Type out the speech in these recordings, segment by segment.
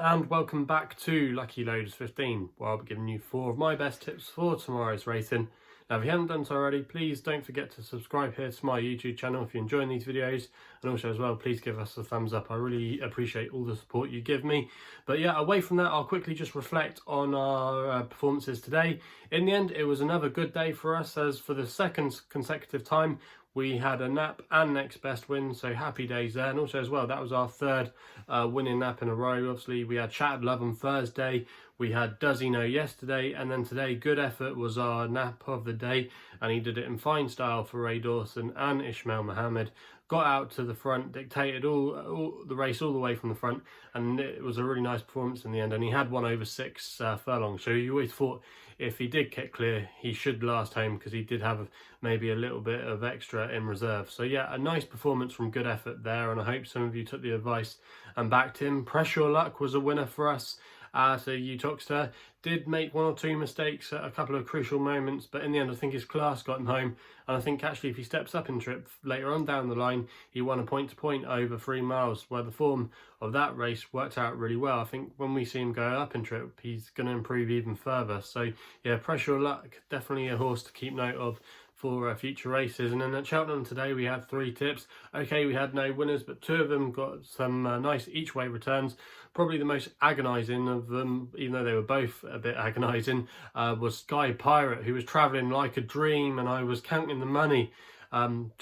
and welcome back to Lucky Loaders 15, where I'll be giving you 4 of my best tips for tomorrow's racing. Now if you haven't done so already, please don't forget to subscribe here to my YouTube channel if you're enjoying these videos, and also as well, please give us a thumbs up. I really appreciate all the support you give me. But yeah, away from that, I'll quickly just reflect on our performances today. In the end, it was another good day for us, as for the second consecutive time we had a nap and next best win, so happy days there. And also as well, that was our third winning nap in a row. Obviously we had Chattered Love on Thursday, we had Does He Know yesterday, and then today Good Effort was our nap of the day, and he did it in fine style for Ray Dawson and Ismail Mohammed. Got out to the front, dictated all the race all the way from the front, and it was a really nice performance in the end. And he had 1 over 6 furlongs, so you always thought if he did get clear, he should last home, because he did have maybe a little bit of extra in reserve. So yeah, a nice performance from Good Effort there, and I hope some of you took the advice and backed him. Pressure Luck was a winner for us. So Utoxter did make 1 or 2 mistakes at a couple of crucial moments, but in the end I think his class got him home, and I think actually if he steps up in trip later on down the line, he won a point-to-point over 3 miles, where the form of that race worked out really well. I think when we see him go up in trip, he's going to improve even further. So yeah, Pressure Luck, definitely a horse to keep note of for future races. And then at Cheltenham today we had 3 tips. Okay, we had no winners, but 2 of them got some nice each way returns. Probably the most agonising of them, even though they were both a bit agonising, was Sky Pirate, who was travelling like a dream, and I was counting the money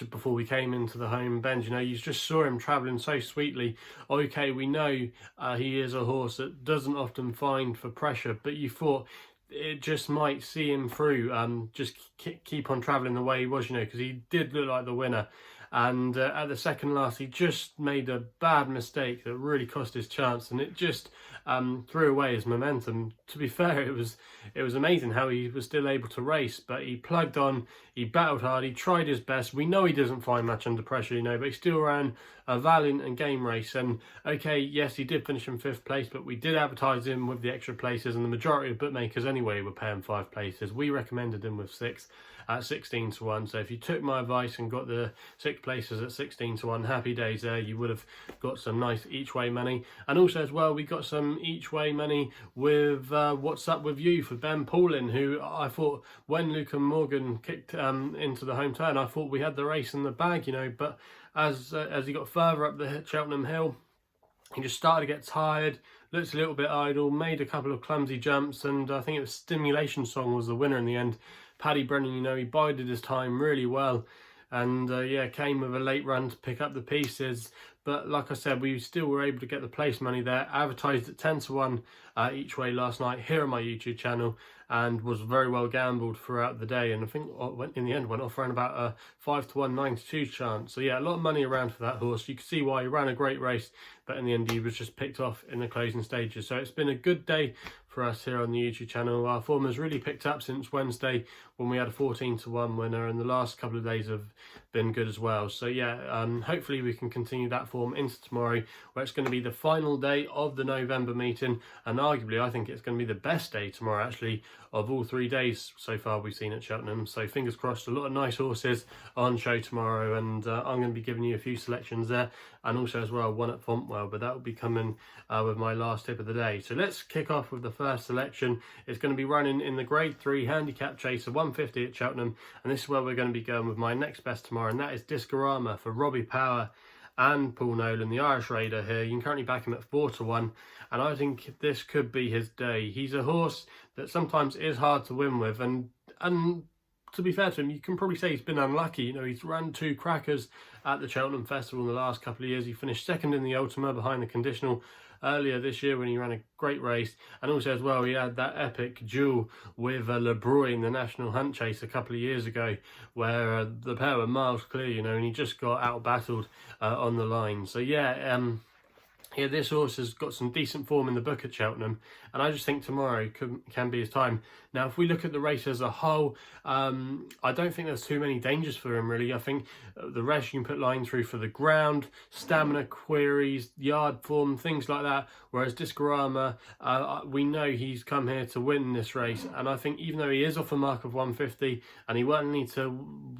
before we came into the home bend. You know, you just saw him travelling so sweetly. Okay, we know he is a horse that doesn't often find for pressure, but you thought it just might see him through, just keep on travelling the way he was, you know, because he did look like the winner. And at the second last, he just made a bad mistake that really cost his chance, and it just threw away his momentum. To be fair, it was amazing how he was still able to race, but he plugged on, he battled hard, he tried his best. We know he doesn't find much under pressure, you know, but he still ran a valiant and game race. And okay, yes, he did finish in 5th place, but we did advertise him with the extra places, and the majority of bookmakers anyway were paying 5 places. We recommended him with 6 at 16 to 1. So if you took my advice and got the 6 places at 16 to 1, happy days there. You would have got some nice each way money. And also as well, we got some each way money with What's Up With You for Ben Paulin, who I thought when Luca Morgan kicked into the home turn, I thought we had the race in the bag, you know, but as he got further up the Cheltenham Hill, he just started to get tired, looked a little bit idle, made a couple of clumsy jumps, and I think it was Stimulation Song was the winner in the end. Paddy Brennan, you know, he bided his time really well, and yeah, came with a late run to pick up the pieces. But like I said, we still were able to get the place money there. Advertised at 10 to 1 each way last night here on my YouTube channel, and was very well gambled throughout the day. And I think in the end went off around about a 5 to 1, 9 to 2 chance. So yeah, a lot of money around for that horse. You can see why he ran a great race, but in the end he was just picked off in the closing stages. So it's been a good day for us here on the YouTube channel. Our form has really picked up since Wednesday when we had a 14 to 1 winner, and the last couple of days have been good as well. So yeah, hopefully we can continue that form into tomorrow, where it's going to be the final day of the November meeting, and arguably I think it's going to be the best day tomorrow actually of all 3 days so far we've seen at Cheltenham. So fingers crossed, a lot of nice horses on show tomorrow, and I'm going to be giving you a few selections there, and also as well 1 at Fontwell, but that will be coming with my last tip of the day. So let's kick off with the first selection. It's going to be running in the grade 3 handicap chaser 150 at Cheltenham, and this is where we're going to be going with my next best tomorrow, and that is Discorama for Robbie Power and Paul Nolan, the Irish Raider here. You can currently back him at 4 to 1, and I think this could be his day. He's a horse that sometimes is hard to win with, and to be fair to him, you can probably say he's been unlucky. You know, he's run 2 crackers at the Cheltenham Festival in the last couple of years. He finished 2nd in the Ultima behind the conditional earlier this year when he ran a great race, and also as well he had that epic duel with Le Bruy in the National Hunt Chase a couple of years ago, where the pair were miles clear, you know, and he just got out battled on the line. So yeah, yeah, this horse has got some decent form in the book at Cheltenham, and I just think tomorrow can be his time. Now, if we look at the race as a whole, I don't think there's too many dangers for him, really. I think the rest you can put line through for the ground, stamina queries, yard form, things like that. Whereas Discorama, we know he's come here to win this race, and I think even though he is off a mark of 150 and he won't need to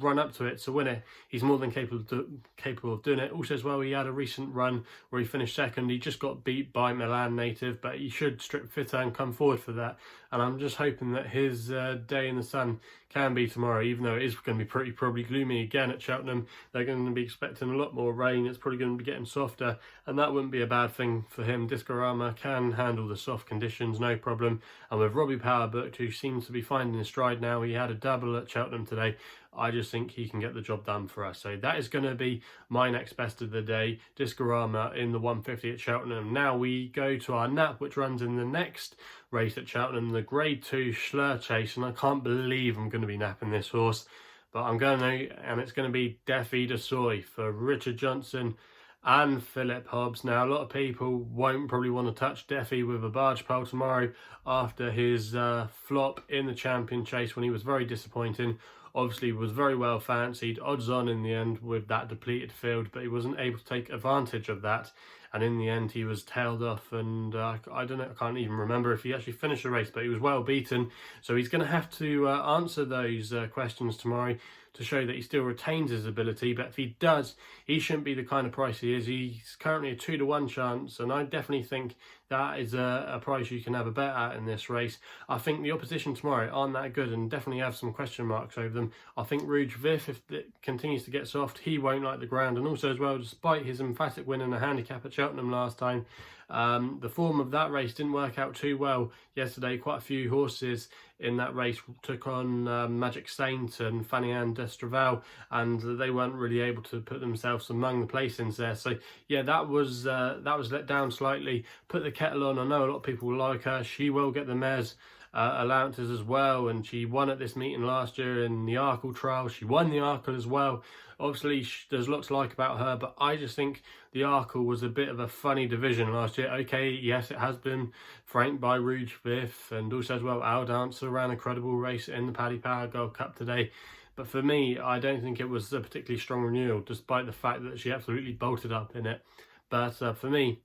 run up to it to win it, he's more than capable of doing it. Also as well, he had a recent run where he finished 2nd mentioned, he just got beat by Milan native, but he should strip fitter and come forward for that. And I'm just hoping that his day in the sun can be tomorrow, even though it is going to be probably gloomy again at Cheltenham. They're going to be expecting a lot more rain. It's probably going to be getting softer, and that wouldn't be a bad thing for him. Discorama can handle the soft conditions, no problem. And with Robbie Power booked, who seems to be finding his stride now, he had a double at Cheltenham today. I just think he can get the job done for us. So that is going to be my next best of the day, Discorama in the 150 at Cheltenham. Now we go to our nap, which runs in the next race at Cheltenham, the Grade 2 Seuil Chase, and I can't believe I'm going to be napping this horse, but I'm going to, and it's going to be Defi de Seuil for Richard Johnson and Philip Hobbs. Now, a lot of people won't probably want to touch Defi with a barge pole tomorrow after his flop in the champion chase when he was very disappointing. Obviously was very well fancied, odds on in the end with that depleted field, but he wasn't able to take advantage of that, and in the end he was tailed off, and I don't know, I can't even remember if he actually finished the race, but he was well beaten. So he's going to have to answer those questions tomorrow to show that he still retains his ability. But if he does, he shouldn't be the kind of price he is. He's currently a 2-to-1 chance, and I definitely think that is a price you can have a bet at in this race. I think the opposition tomorrow aren't that good and definitely have some question marks over them. I think Rouge Vif, if it continues to get soft, he won't like the ground. And also as well, despite his emphatic win in a handicap at Cheltenham last time, the form of that race didn't work out too well yesterday. Quite a few horses in that race took on Magic Saint and Fanny-Anne d'Estraval, and they weren't really able to put themselves among the placings there. So yeah, that was let down slightly. Put the kettle on. I know a lot of people will like her. She will get the mares allowances as well, and she won at this meeting last year in the Arkle trial. She won the Arkle as well. Obviously there's lots to like about her, but I just think the Arkle was a bit of a funny division last year. Okay, yes, it has been franked by Rouge Vif, and also as well Our Dancer ran a credible race in the Paddy Power Gold Cup today. But for me, I don't think it was a particularly strong renewal, despite the fact that she absolutely bolted up in it. But for me,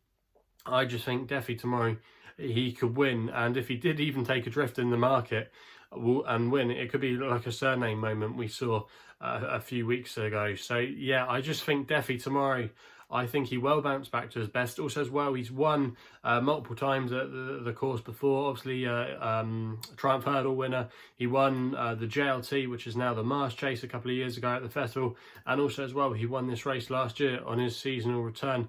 I just think Defi tomorrow, he could win, and if he did even take a drift in the market and win, it could be like a surname moment we saw a few weeks ago. So yeah, I just think Defi tomorrow, I think he will bounce back to his best. Also as well, he's won multiple times at the course before. Obviously Triumph Hurdle winner. He won the JLT, which is now the Mars Chase, a couple of years ago at the festival, and also as well he won this race last year on his seasonal return.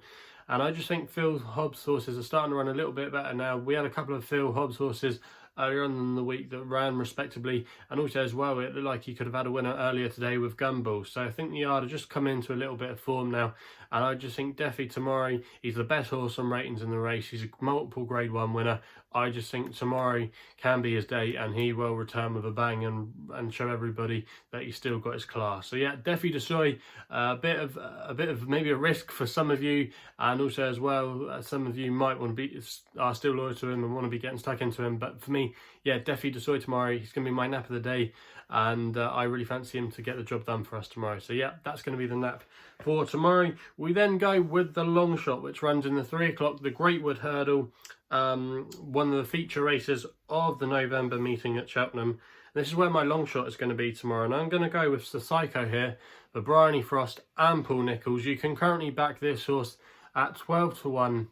And I just think Phil Hobbs horses are starting to run a little bit better now. We had a couple of Phil Hobbs horses earlier on in the week that ran respectably, and also as well it looked like he could have had a winner earlier today with Gumball. So I think the yard have just come into a little bit of form now, and I just think Defi tomorrow, he's the best horse on ratings in the race. He's a multiple Grade 1 winner. I just think tomorrow can be his day, and he will return with a bang and show everybody that he's still got his class. So yeah, Defi de Seuil, a bit of maybe a risk for some of you, and also as well some of you might want to are still loyal to him and want to be getting stuck into him. But for me, yeah, Defi de Seuil tomorrow, he's going to be my nap of the day, and I really fancy him to get the job done for us tomorrow. So yeah, that's going to be the nap for tomorrow. We then go with the Longshot, which runs in the 3 o'clock, the Greatwood Hurdle, one of the feature races of the November meeting at Cheltenham. This is where my Longshot is going to be tomorrow, and I'm going to go with the Psycho here for Bryony Frost and Paul Nicholls. You can currently back this horse at 12-to-1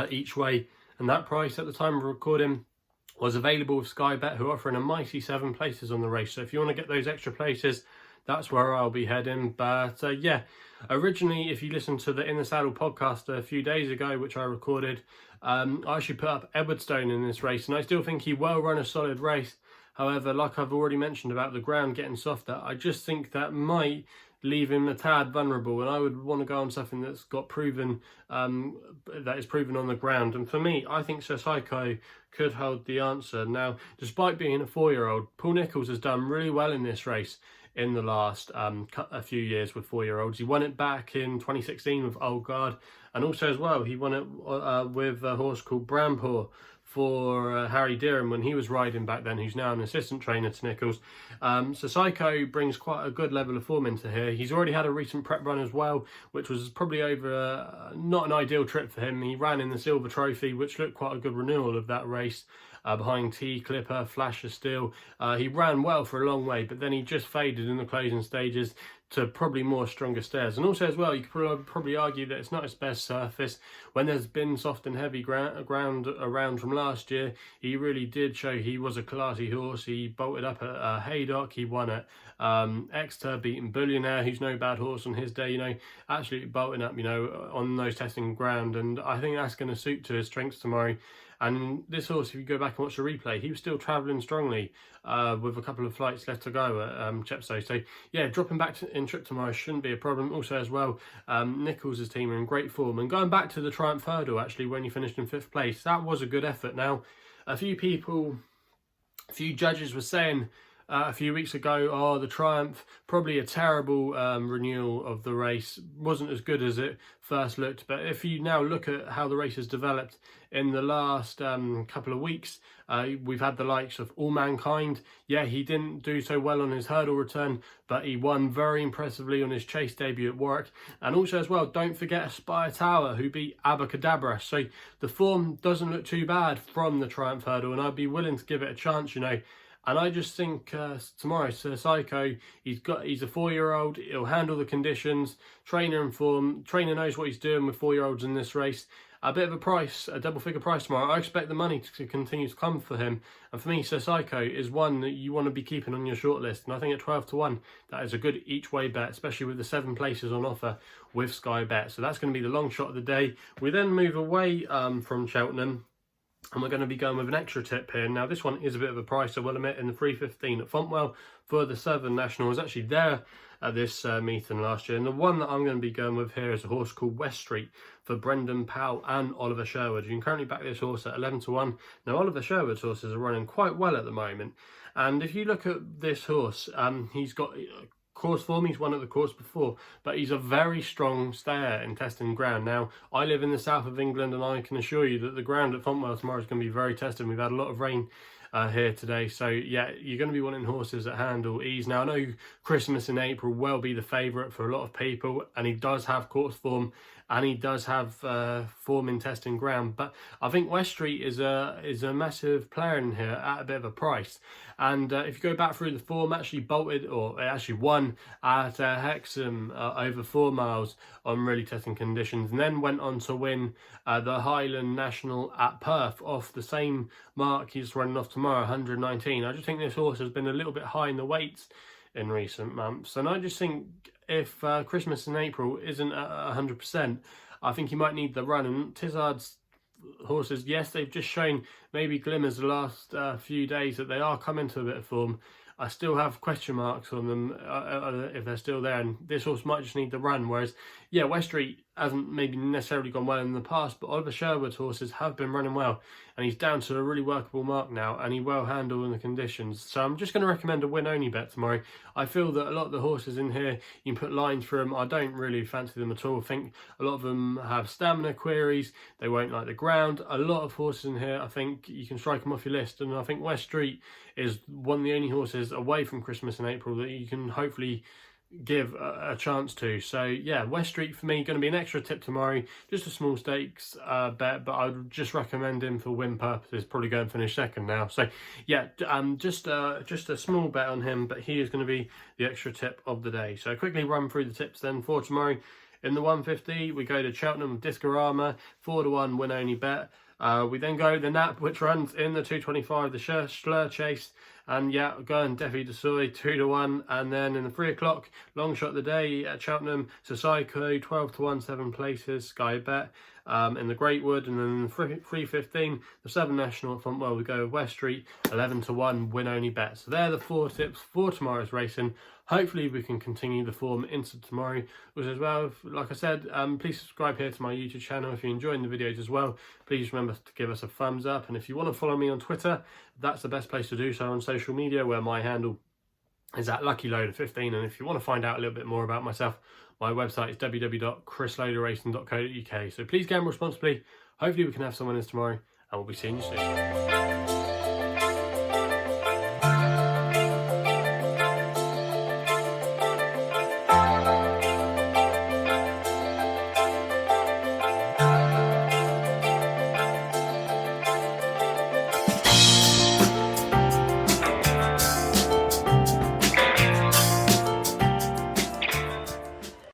each way, and that price at the time of recording was available with Skybet, who are offering a mighty 7 places on the race. So if you want to get those extra places, that's where I'll be heading. But yeah, originally, if you listen to the In the Saddle podcast a few days ago, which I recorded, I actually put up Edwardstone in this race, and I still think he will run a solid race. However, like I've already mentioned about the ground getting softer, I just think that might leave him a tad vulnerable, and I would want to go on something that's got proven, that is proven on the ground. And for me, I think Sir Psycho could hold the answer. Now, despite being a 4-year-old, Paul Nicholls has done really well in this race in the last a few years with 4-year-olds. He won it back in 2016 with Old Guard, and also as well he won it with a horse called Brampoor for Harry Deering when he was riding back then, who's now an assistant trainer to Nicholls. So Psycho brings quite a good level of form into here. He's already had a recent prep run as well, which was probably over not an ideal trip for him. He ran in the Silver Trophy, which looked quite a good renewal of that race, behind T Clipper, Flash of Steel. He ran well for a long way, but then he just faded in the closing stages. to probably more stronger stairs. And also as well, you could probably argue that it's not his best surface. When there's been soft and heavy ground around from last year, he really did show he was a classy horse. He bolted up at Haydock, he won at Exeter, beating Bullionaire, who's no bad horse on his day, you know, absolutely bolting up, you know, on those testing ground. And I think that's going to suit to his strengths tomorrow. And this horse, if you go back and watch the replay, he was still travelling strongly with a couple of flights left to go at Chepstow. So, yeah, dropping back in trip tomorrow shouldn't be a problem. Also, as well, Nichols' team are in great form. And going back to the Triumph Hurdle, actually, when he finished in 5th place, that was a good effort. Now, a few judges were saying a few weeks ago, oh, the Triumph, probably a terrible renewal of the race, wasn't as good as it first looked. But if you now look at how the race has developed in the last couple of weeks, we've had the likes of All Mankind. Yeah, he didn't do so well on his hurdle return, but he won very impressively on his chase debut at Warwick. And also as well, don't forget Aspire Tower, who beat Abacadabra. So the form doesn't look too bad from the Triumph Hurdle, and I'd be willing to give it a chance, you know. And I just think tomorrow, Sir Psycho, he's a 4-year-old. He'll handle the conditions. Trainer in form. Trainer knows what he's doing with 4-year-olds in this race. A bit of a price, a double-figure price tomorrow. I expect the money to continue to come for him. And for me, Sir Psycho is one that you want to be keeping on your shortlist. And I think at 12-1, that is a good each-way bet, especially with the 7 places on offer with Skybet. So that's going to be the long shot of the day. We then move away from Cheltenham, and we're going to be going with an extra tip here. Now, this one is a bit of a price, I will admit, in the 3:15 at Fontwell for the Southern National. I was actually there at this meeting last year. And the one that I'm going to be going with here is a horse called Weststreet for Brendan Powell and Oliver Sherwood. You can currently back this horse at 11-1. Now, Oliver Sherwood's horses are running quite well at the moment. And if you look at this horse, he's got course form. He's won at the course before, but he's a very strong stayer in testing ground. Now, I live in the south of England, and I can assure you that the ground at Fontwell tomorrow is going to be very tested. We've had a lot of rain here today, so yeah, you're going to be wanting horses that handle ease. Now, I know Christmas in April will be the favourite for a lot of people, and he does have course form, and he does have form in testing ground. But I think Weststreet is a massive player in here at a bit of a price. And if you go back through the form, actually won at Hexham over 4 miles on really testing conditions, and then went on to win the Highland National at Perth off the same mark he's running off tomorrow, 119. I just think this horse has been a little bit high in the weights in recent months, and I just think if Christmas in April isn't at 100%, I think he might need the run. And Tizard's horses, yes, they've just shown maybe glimmers the last few days that they are coming to a bit of form. I still have question marks on them if they're still there, and this horse might just need the run. Whereas, yeah, Weststreet hasn't maybe necessarily gone well in the past, but Oliver Sherwood's horses have been running well, and he's down to a really workable mark now, and he will handle in the conditions. So I'm just going to recommend a win-only bet tomorrow. I feel that a lot of the horses in here, you can put lines through them. I don't really fancy them at all. I think a lot of them have stamina queries. They won't like the ground. A lot of horses in here, I think you can strike them off your list, and I think Weststreet is one of the only horses away from Christmas in April that you can hopefully give a chance to. So yeah, Weststreet for me going to be an extra tip tomorrow, just a small stakes bet, but I would just recommend him for win purposes. Probably going to finish second now, so yeah, just a small bet on him, but he is going to be the extra tip of the day. So quickly run through the tips then for tomorrow. In the 150 we go to Cheltenham Discorama, 4-1 win only bet. We then go the Nap, which runs in the 225, the Seuil Chase, and yeah, going Defi to Seuil, 2-1, and then in the 3 o'clock long shot of the day at Cheltenham, Psycho, 12-1, 7 places, Skybet. In the Great Wood, and then in the 3:15, the Southern National at Fontwell, we go with Weststreet, 11-1 win only bet. So they're the 4 tips for tomorrow's racing. Hopefully we can continue the form into tomorrow as well. Like I said, please subscribe here to my YouTube channel if you're enjoying the videos as well. Please remember to give us a thumbs up, and if you want to follow me on Twitter, that's the best place to do so on social media, where my handle is at LuckyLoader15. And if you want to find out a little bit more about myself, my website is www.chrisloaderracing.co.uk. So please gamble responsibly. Hopefully we can have some winners tomorrow, and we'll be seeing you soon.